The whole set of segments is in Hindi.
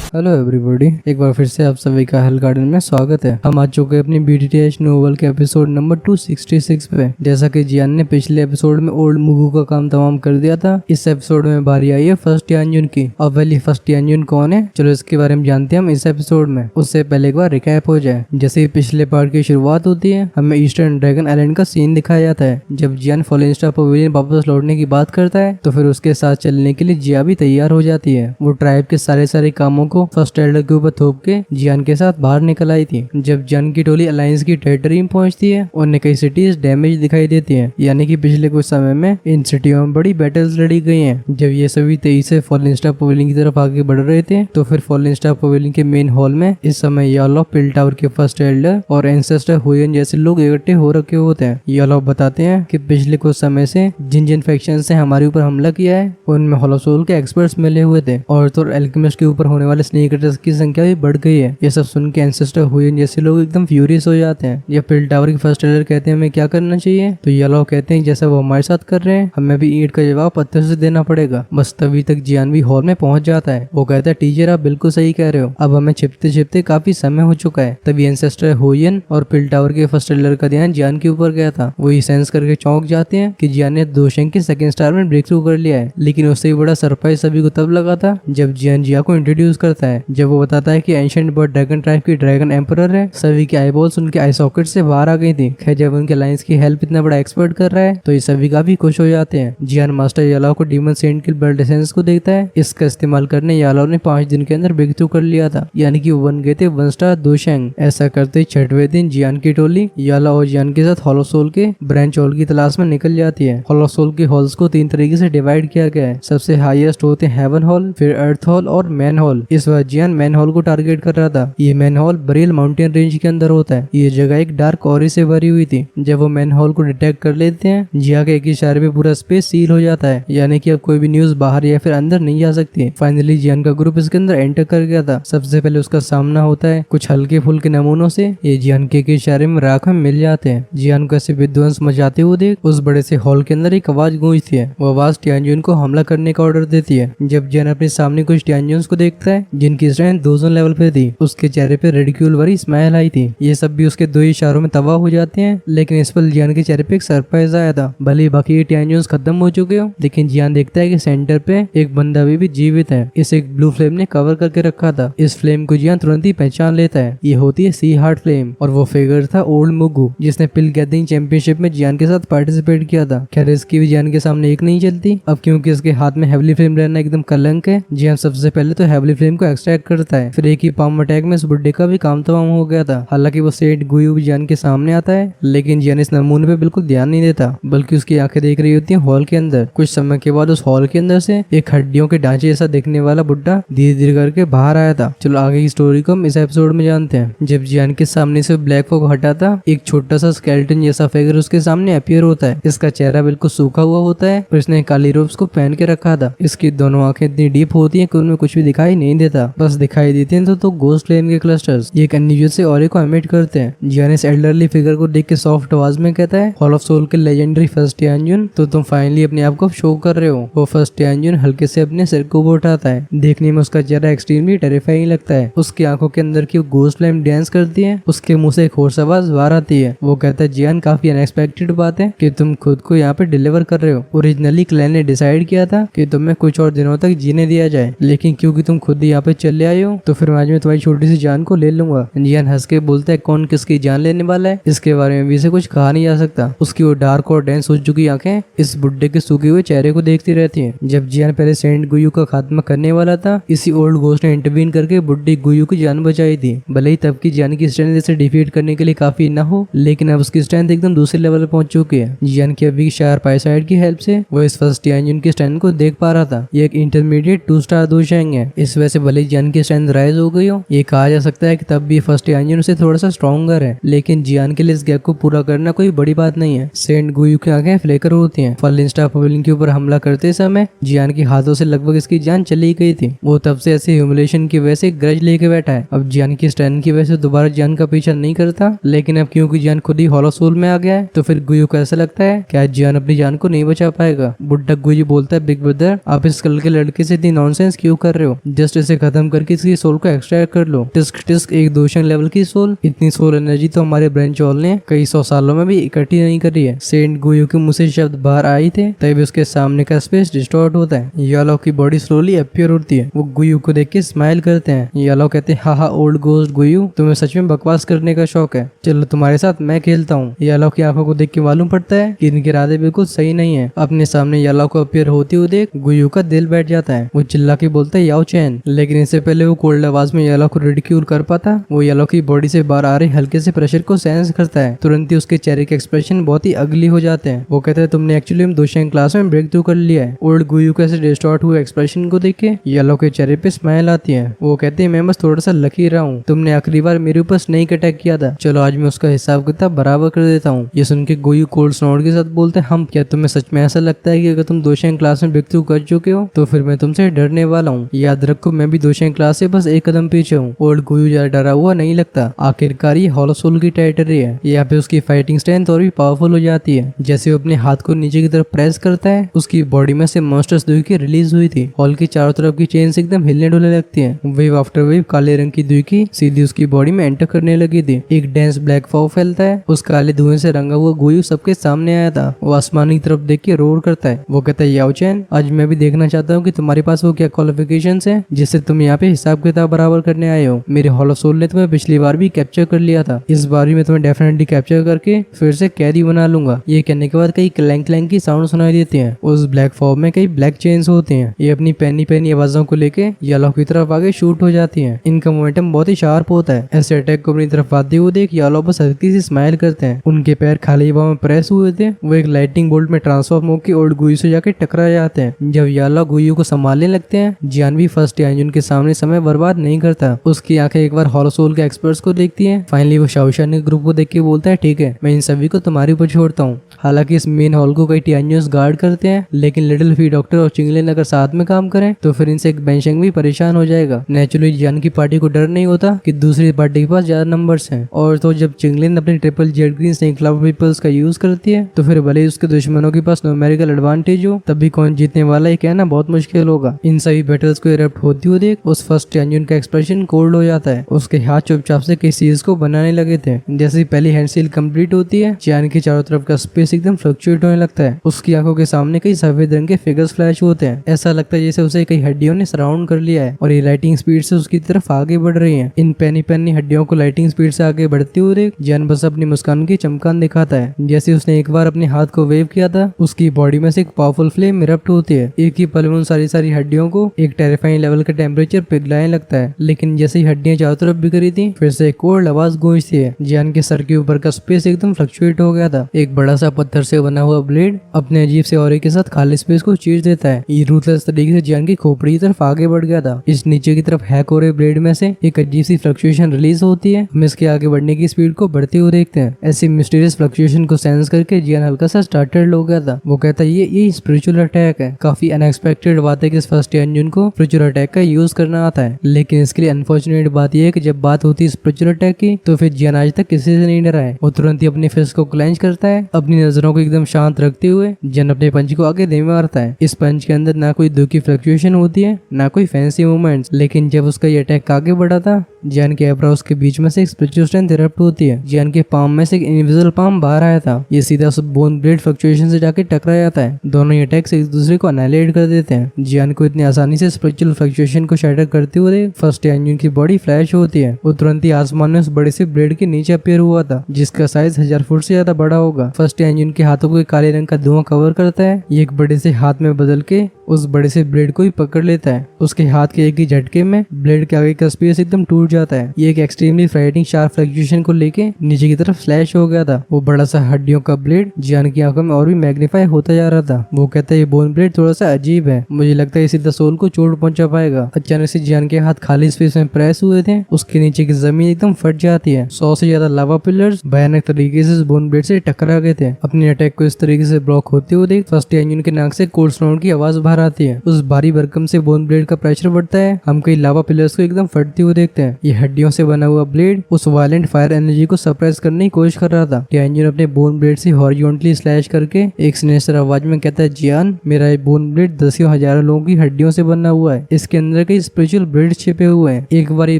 हेलो एवरीबॉडी, एक बार फिर से आप सभी का हेल गार्डन में स्वागत है। हम आ चुके हैं अपनी बीटीएच नोवेल के एपिसोड नंबर 266 पे। जैसा कि जियान ने पिछले एपिसोड में ओल्ड मुगू का काम तमाम कर दिया था, इस एपिसोड में बारी आई है फर्स्ट तियानजुन की। अब वेली फर्स्ट तियानजुन कौन है, चलो इसके बारे में जानते हैं हम इस एपिसोड में। उससे पहले एक बार रिकैप हो जाए। जैसे ही पिछले पार्ट की शुरुआत होती है, हमें ईस्टर्न ड्रैगन आइलैंड का सीन दिखाया जाता है। जब जियान फॉलिन स्टार पवेलियन वापस लौटने की बात करता है, तो फिर उसके साथ चलने के लिए जिया भी तैयार हो जाती है। वो ट्राइब के सारे कामों को फर्स्ट एल्डर के ऊपर थोप के जियान के साथ बाहर निकल आई थी। जब जियान की टोली अलायंस की टेरिटरी में पहुंचती है, उन्हें कई सिटीज डैमेज दिखाई देती हैं, यानी कि पिछले कुछ समय में इन सिटियों में बड़ी बैटल्स लड़ी गई हैं। जब ये सभी तेजी से फॉलिन स्टार पवेलियन की तरफ आगे बढ़ रहे थे, तो फिर फॉलिन स्टार पवेलियन के मेन हॉल में इस समय यालो, पिल टावर के फर्स्ट एल्डर और एंसेस्टर हुयन जैसे लोग इकट्ठे हो रखे होते हैं। यालो बताते हैं कि पिछले कुछ समय से जिन फैक्शन से हमारे ऊपर हमला किया है, उनमें हॉलो सोल के एक्सपर्ट्स मिले हुए थे और तो एल्केमिस्ट के ऊपर होने वाले स्नेक ईटर्स की संख्या भी बढ़ गई है। ये सब सुन के एंसेस्टर हुयन जैसे लोग एकदम फ्यूरियस हो जाते हैं। जब पिल टावर के फर्स्ट एल्डर कहते हैं हमें क्या करना चाहिए, तो येलो कहते हैं जैसा वो हमारे साथ कर रहे हैं, हमें भी ईंट का जवाब पत्थर से देना पड़ेगा। बस तभी तक जियान भी हॉल में पहुंच जाता है। वो कहता है टीचर आप बिल्कुल सही कह रहे हो, अब हमें छिपते छिपते काफी समय हो चुका है। तभी एंसेस्टर हुयन और पिल टावर के फर्स्ट एल्डर का ध्यान जियान के ऊपर गया था। वो सेंस करके चौंक जाते हैं कि जियान ने दोशेंग के सेकंड स्टार में ब्रेक थ्रू कर लिया है। लेकिन उससे भी बड़ा सरप्राइज सभी को तब लगा था जब जियान जिया को इंट्रोड्यूस करता है। जब वो बताता है कि एंशिएंट बर्ड ड्रैगन ट्राइब की ड्रैगन एम्परर है। सभी की आईबॉल्स उनके आई सॉकेट से बाहर आ गई थी। खैर जब उनके लाइंस की हेल्प इतना बड़ा एक्सपर्ट कर रहा है, तो ये सभी काफी खुश हो जाते हैं। जियान मास्टर यालाओ को डीमन सेंट के ब्लड एसेंस को देखता है। इसका इस्तेमाल करने यालाओ ने 5 दिन के अंदर ब्रेक थ्रू कर लिया था, यानी कि वो बन गए थे 1 स्टार दोशेंग। ऐसा करते 6वें दिन जियान की टोली यालाओ और जियान के साथ हॉलो सोल के ब्रांच हॉल की तलाश में निकल जाती है। हॉलो सोल के हॉल्स को 3 तरीके से डिवाइड किया गया है। सबसे हाईएस्ट होते हैं हेवन हॉल, फिर अर्थ हॉल और मैन हॉल। इस बार जियान मैन हॉल को टारगेट कर रहा था। ये man hall Barail mountain range के अंदर होता है। ये जगह एक डार्क ऑरी से भरी हुई थी। जब वो मैन हॉल को डिटेक्ट कर लेते हैं, जिया के एक इशारे पे पूरा स्पेस सील हो जाता है, यानी कि अब कोई भी न्यूज बाहर या फिर अंदर नहीं जा सकती। फाइनली जियान का ग्रुप इसके अंदर एंटर कर गया था। सबसे पहले उसका सामना होता है कुछ हल्के फुल्के नमूनों से। ये जियान के इशारे में राख में मिल जाते हैं। जियान को ऐसे विध्वंस मचाते हुए देख उस बड़े से हॉल के अंदर एक आवाज गूंजती है। वो आवाज तियानजुन को हमला करने का ऑर्डर देती है। जब जियान अपने सामने कुछ तियानजुन्स को देखता है जिनकी स्ट्रेंथ 2 लेवल पे थी, उसके चेहरे पे रेडिक्यूल भरी स्माइल आई थी। ये सब भी उसके 2 इशारों में तबाह हो जाते हैं। लेकिन इस पर जियान के चेहरे पे एक सरप्राइज आया था। भले बाकी तियानजुन्स खत्म हो चुके हो, लेकिन जियान देखता है कि सेंटर पे एक बंदा अभी भी जीवित है। इसे एक ब्लू फ्लेम ने कवर करके रखा था। इस फ्लेम को जियान तुरंत ही पहचान लेता है। ये होती है सी हार्ट फ्लेम और वो फिगर था ओल्ड मुगू, जिसने पिल गैदरिंग चैंपियनशिप में जियान के साथ पार्टिसिपेट किया था। खैर इसकी भी जियान के सामने एक नहीं चलती। अब क्योंकि इसके हाथ में हेवली फ्लेम रहना एकदम कलंक है, जियान सबसे पहले तो हेवली फ्लेम को एक्सट्रैक्ट करता है। फिर एक ही पाम अटैक में इस बुड्ढे का भी काम तमाम हो गया था। हालांकि वो सेठ गुयू भी जियान के सामने आता है, लेकिन जियान इस नमूने पे बिल्कुल ध्यान नहीं देता, बल्कि उसकी आंखें देख रही होती हैं हॉल के अंदर। कुछ समय के बाद उस हॉल के अंदर से एक हड्डियों के ढांचे जैसा दिखने वाला बुड्ढा धीरे धीरे करके बाहर आया था। चलो आगे की स्टोरी को हम इस एपिसोड में जानते हैं। जब जियान के सामने से ब्लैक फॉग हटाता, एक छोटा सा स्केलेटन जैसा फिगर उसके सामने अपीयर होता है। इसका चेहरा बिल्कुल सूखा हुआ होता है और इसने काली रोब्स को पहन के रखा था। इसकी दोनों आंखें इतनी डीप होती हैं कि उनमें कुछ भी दिखाई नहीं देता, बस दिखाई देते हैं तो गोस्ट फ्लेम के क्लस्टर्स। ये एक अनयूजुअल से ऑरे को एमिट करते हैं। जियान इस एल्डरली फिगर को देख के सॉफ्ट आवाज में कहता है, हॉल ऑफ सोल के लेजेंडरी फर्स्ट तियानजुन, तो तुम फाइनली अपने आप को शो कर रहे हो। वो फर्स्ट तियानजुन हल्के से अपने सिर को उठाता है। देखने में उसका चेहरा एक्सट्रीमली टेरिफाइंग लगता है। उसकी आंखों के अंदर की गोस्ट फ्लेम डांस करती है। उसके मुंह से एक होर्स आवाज बाहर आती है। वो कहता है, जियान काफी अनएक्सपेक्टेड बात है कि तुम खुद को यहाँ पे डिलीवर कर रहे हो। ओरिजिनली क्लैन ने डिसाइड किया था कि तुम्हें कुछ और दिनों तक जीने दिया जाए, लेकिन क्योंकि तुम खुद ही यहाँ पे चले आए हो, तो फिर आज मैं तुम्हारी छोटी सी जान को ले लूंगा। जियान हंस के बोलता है, कौन किसकी जान लेने वाला है, इसके बारे में भी से कुछ कहा नहीं जा सकता। उसकी वो डार्क और डेंस हो चुकी आंखें इस बुड्ढे के सूखे हुए चेहरे को देखती रहती हैं। जब जियान पहले सेंट गुयू का खात्मा करने वाला था, इसी ओल्ड घोस्ट ने इंटरवीन करके बुड्ढी गुयू की जान बचाई थी। भले ही तब की जियान की स्ट्रेंथ इसे डिफीट करने के लिए काफी न हो, लेकिन अब उसकी स्ट्रेंथ एकदम दूसरे लेवल पर पहुंच चुकी है। जियान की अभी शार्प आईसाइट की हेल्प से वो इस फर्स्ट तियानजुन की स्ट्रेंथ को देख पा रहा था। ये एक इंटरमीडिएट 2 स्टार दोशेंग है। इस वजह से भले जियान की स्ट्रेंथ राइज हो गई हो, ये कहा जा सकता है कि तब भी फर्स्ट तियानजुन से थोड़ा सा स्ट्रॉन्गर है। लेकिन जियान के लिए इस गैप को पूरा करना कोई बड़ी बात नहीं है। सेंट गुयू की आंखें फ्लेकर होती हैं। फॉलिन स्टार पवेलियन के ऊपर हमला करते समय जियान के हाथों से लगभग इसकी जान चली गई थी। वो तब से ऐसे ह्यूमिलेशन की वजह से ग्रज लेके बैठा है। अब जियान की स्ट्रेंथ की वजह से दोबारा जियान का पीछा नहीं करता, लेकिन अब क्योंकि जियान खुद ही हॉलो सोल में आ गया है, तो फिर गुयू को ऐसा लगता है कि आज जियान अपनी जान को नहीं बचा पाएगा। बुड्ढा गुयू बोलता है, बिग ब्रदर आप इस कल के लड़के से इतनी नॉनसेंस क्यों कर रहे हो, जस्ट इसे इसे खत्म करके इसकी सोल को एक्सट्रैक्ट कर लो। टिस्क टिस्क एक दूषण लेवल की सोल, इतनी सोल एनर्जी तो हमारे ब्रेन चौल ने कई 100 सालों में भी इकट्ठी नहीं करी है। सेंट गुयू के मुंह से शब्द बाहर आई थे तभी उसके सामने का स्पेस डिस्टॉर्ट होता है। यालो की बॉडी स्लोली अपीयर होती है। वो गुयू को देख के स्माइल करते हैं। यालो कहते हैं हा ओल्ड गोस्ट गुयू, तुम्हें सच में बकवास करने का शौक है, चलो तुम्हारे साथ मैं खेलता हूँ। यालो की आंखों को देख के मालूम पड़ता है कि इनके इरादे बिल्कुल सही नहीं है। अपने सामने यालो को अपीयर होते हुए देख गुयू का दिल बैठ जाता है। वो चिल्ला के बोलता है याओ चैन, लेकिन इससे पहले वो कोल्ड आवाज में यालो को रिडिक्यूल कर पाता, वो यालो की बॉडी से बाहर आ रहे हल्के से प्रेशर को सेंस करता है। तुरंत ही उसके चेहरे के एक्सप्रेशन बहुत ही अगली हो जाते हैं। वो कहते हैं तुमने एक्चुअली हम दोषण क्लास में ब्रेक थ्रू कर लिया है। ओल्ड गुयू के ऐसे डिस्टॉर्ट हुए एक्सप्रेशन को देख के यालो के चेहरे पे स्माइल आती है। वो कहते हैं मैं बस थोड़ा सा लकी रहा हूँ, तुमने आखिरी बार मेरे ऊपर स्नेक अटैक किया था, चलो आज मैं उसका हिसाब किताब बराबर कर देता हूँ। ये सुन के गुयू कोल्ड स्नॉट के साथ बोलते हैं हम क्या तुम्हें सच में ऐसा लगता है कि अगर तुम दोषण क्लास में ब्रेक थ्रू कर चुके हो तो फिर मैं तुमसे डरने वाला हूँ। याद रखो मैं भी दोषण क्लास से बस एक कदम पीछे हूँ। ओल्ड गुयू ज्यादा डरा हुआ नहीं लगता, आखिरकार ये हॉलो सोल की टेरिटरी है। यहाँ पे उसकी फाइटिंग स्ट्रेंथ और भी पावरफुल हो जाती है। जैसे वो अपने हाथ को नीचे की तरफ प्रेस करता है उसकी बॉडी में से मॉन्स्टर्स दुखी रिलीज हुई थी। हॉल की चारों तरफ की चेन से एकदम हिलने डुलने लगती है। वेव आफ्टर वेव काले रंग की दुखी सीधी उसकी बॉडी में एंटर करने लगी थी। एक डेंस ब्लैक फॉग फैलता है। उस काले धुएं से रंगा हुआ गुयू सबके सामने आया था। वो आसमान की तरफ देख के रोर करता है। वो कहता है याओ चैन, आज मैं भी देखना चाहता हूँ कि तुम्हारे पास वो क्या क्वालिफिकेशंस है जिससे तुम यहाँ पे हिसाब किताब बराबर करने आए हो। मेरे हॉलो सोल ने तुम्हें पिछली बार भी कैप्चर कर लिया था, इस बार भी मैं तुम्हें डेफिनेटली कैप्चर करके फिर से कैरी बना लूंगा। ये कहने के बाद कई क्लैंक क्लैंक की साउंड सुनाई देती है। उस ब्लैक फॉग में कई ब्लैक चेन्स होते हैं। ये अपनी पैनी पैनी आवाजों को लेके यालो की तरफ आगे शूट हो जाती है। इनका मोमेंटम बहुत ही शार्प होता है। ऐसे अटैक को अपनी तरफ आते हुए देख यालो बस हल्की सी स्माइल करते हैं। उनके पैर खाली हवा में प्रेस हुए थे। वो एक लाइटिंग बोल्ट में ट्रांसफॉर्म होकर ओल्ड गुयू से जाके टकरा जाते हैं। जब यालो गुयू को संभालने लगते हैं जियान भी फर्स्ट टाइम के सामने समय बर्बाद नहीं करता। उसकी आंखें एक बार हॉलो सोल के एक्सपर्ट्स को देखती हैं। फाइनली वो शाओशान के ग्रुप को देख के बोलता है ठीक है मैं इन सभी को तुम्हारे ऊपर छोड़ता हूँ। हालांकि इस मेन हॉल को कई टियान्योस गार्ड करते हैं, लेकिन लिटिल फी डॉक्टर और चिंगलिन अगर साथ में काम करें तो फिर इनसे एक बेंशंग भी परेशान हो जाएगा। नेचुरली जियान की पार्टी को डर नहीं होता कि दूसरी पार्टी के पास ज्यादा नंबर्स हैं। और तो जब चिंगलिन अपनी triple Z green snake cloud peoples का यूज करती है तो फिर भले ही उसके दुश्मनों के पास न्यूमेरिकल एडवांटेज हो तब भी कौन जीतने वाला है कहना बहुत मुश्किल होगा। इन सभी बैटल्स को इरप्ट होती हुई देख उस फर्स्ट टेंजन का एक्सप्रेशन कोल्ड हो जाता है। उसके हाथ चुपचाप से किसी चीज को बनाने लगे थे। जैसे पहली हैंड सील कंप्लीट होती है जियान की चारों तरफ का स्पेस एकदम फ्लक्चुएट होने लगता है। उसकी आंखों के सामने कई सफेद रंग के फिगर्स फ्लैश होते हैं। ऐसा लगता है जैसे उसे कई हड्डियों ने सराउंड कर लिया है और ये लाइटिंग स्पीड से उसकी तरफ आगे बढ़ रही है। इन पैनी पैनी हड्डियों को लाइटिंग स्पीड से आगे बढ़ते हुए जियान बस अपनी मुस्कान की चमकान दिखाता है। जैसे उसने एक बार अपने हाथ को वेव किया था उसकी बॉडी में से एक पावरफुल फ्लेम इरप्ट होती है। एक ही पल में उन सारी हड्डियों को एक टेरिफाइंग लेवल का टेम्परेचर पिघलाने लगता है। लेकिन जैसे ही हड्डियां चारों तरफ बिखरी थी फिर से एक कोल्ड आवाज गूंजती है। जियान के सर के ऊपर का स्पेस एकदम फ्लक्चुएट हो गया था। एक बड़ा सा पत्थर से बना हुआ ब्लेड अपने अजीब से ऑरे के साथ खाली स्पेस को चीर देता है। ये रूथलेस तरीके से जियान की खोपड़ी की तरफ आगे बढ़ गया था। इस नीचे की तरफ हैक हो रहे ब्लेड में से एक अजीब सी फ्लक्चुएशन रिलीज होती है। हम इसके आगे बढ़ने की स्पीड को बढ़ते हुए देखते हैं। ऐसी मिस्टीरियस फ्लक्चुएशन को सेंस करके जियान हल्का सा स्टार्टेड हो गया था। वो कहता है ये स्पिरिचुअल अटैक है। काफी अनएक्सपेक्टेड बात है कि इस फर्स्ट इंजन को स्पिरिचुअल अटैक का यूज करना आता है, लेकिन इसके लिए अनफॉर्चुनेट बात यह है कि जब बात होती है स्पिरिचुअल अटैक की तो फिर जियान आज तक किसी से नहीं डरा है। वो तुरंत ही अपनी फिस्ट को क्लेंच करता है। अपनी नजरों को एकदम शांत रखते हुए जियान अपने पंच को आगे दे मारता है। इस पंच के अंदर ना कोई दुख की फ्लक्चुएशन होती है ना कोई फैंसी मूवमेंट्स, लेकिन जब उसका ये अटैक आगे बढ़ा था जियान के एब्राउज के बीच में से एक स्पिरिचुअल स्ट्रेंथ इरप्ट होती है। जियान के पाम में से एक इनविजिबल पाम बाहर आया था। ये सीधा उस बोन ब्लेड फ्लक्चुएशन से जाके टकरा जाता है। दोनों ही अटैक्स एक दूसरे को अनाइलेट कर देते हैं। जियान को इतनी आसानी से स्पिरिचुअल फ्लक्चुएशन को शैटर करते हुए फर्स्ट इंजन की बॉडी फ्लैश होती है। वो तुरंत ही आसमान में उस बड़े से ब्लेड के नीचे अपीयर हुआ था जिसका साइज 1000 फुट से ज्यादा बड़ा होगा। फर्स्ट इंजन के हाथों को काले रंग का धुआं कवर करता है। ये एक बड़े से हाथ में बदल के उस बड़े से ब्लेड को ही पकड़ लेता है। उसके हाथ के एक ही झटके में ब्लेड के आगे का स्पेस एकदम टूट जाता है। ये एक एक्सट्रीमली फ्राइटनिंग शार्प फ्लक्चुएशन को लेके नीचे की तरफ स्लैश हो गया था। वो बड़ा सा हड्डियों का ब्लेड जियान की आंखों में और भी मैग्नीफाई होता जा रहा था। वो कहता है ये बोन ब्लेड थोड़ा सा अजीब है, मुझे लगता है सीधा सोल को चोट पहुंचा पाएगा। अचानक से जियान के हाथ खाली स्पेस में प्रेस हुए थे। उसके नीचे की जमीन एकदम फट जाती है। 100 से ज्यादा लावा पिलर्स भयानक तरीके से बोन ब्लेड से टकरा गए थे। अपने अटैक को इस तरीके से ब्लॉक होते हुए देख फर्स्ट इंजन के नाक से कोल्ड स्नोट की आवाज बाहर बाहर आती है। उस भारी भरकम से बोन ब्लेड का प्रेशर बढ़ता है। हम कई लावा पिलर्स को एकदम फटते हुए देखते हैं। ये हड्डियों से बना हुआ ब्लेड उस वायलेंट फायर एनर्जी को सप्रेस करने की कोशिश कर रहा था। टियान्जुन अपने बोन ब्लेड से हॉरिजॉन्टली स्लैश करके एक सिनेस्टर आवाज में कहता है, जियान, मेरा ये बोन ब्लेड दसियों हजारों लोगों की हड्डियों से बना हुआ है। इसके अंदर कई स्पिरिचुअल ब्लेड छिपे हुए हैं। एक बार ये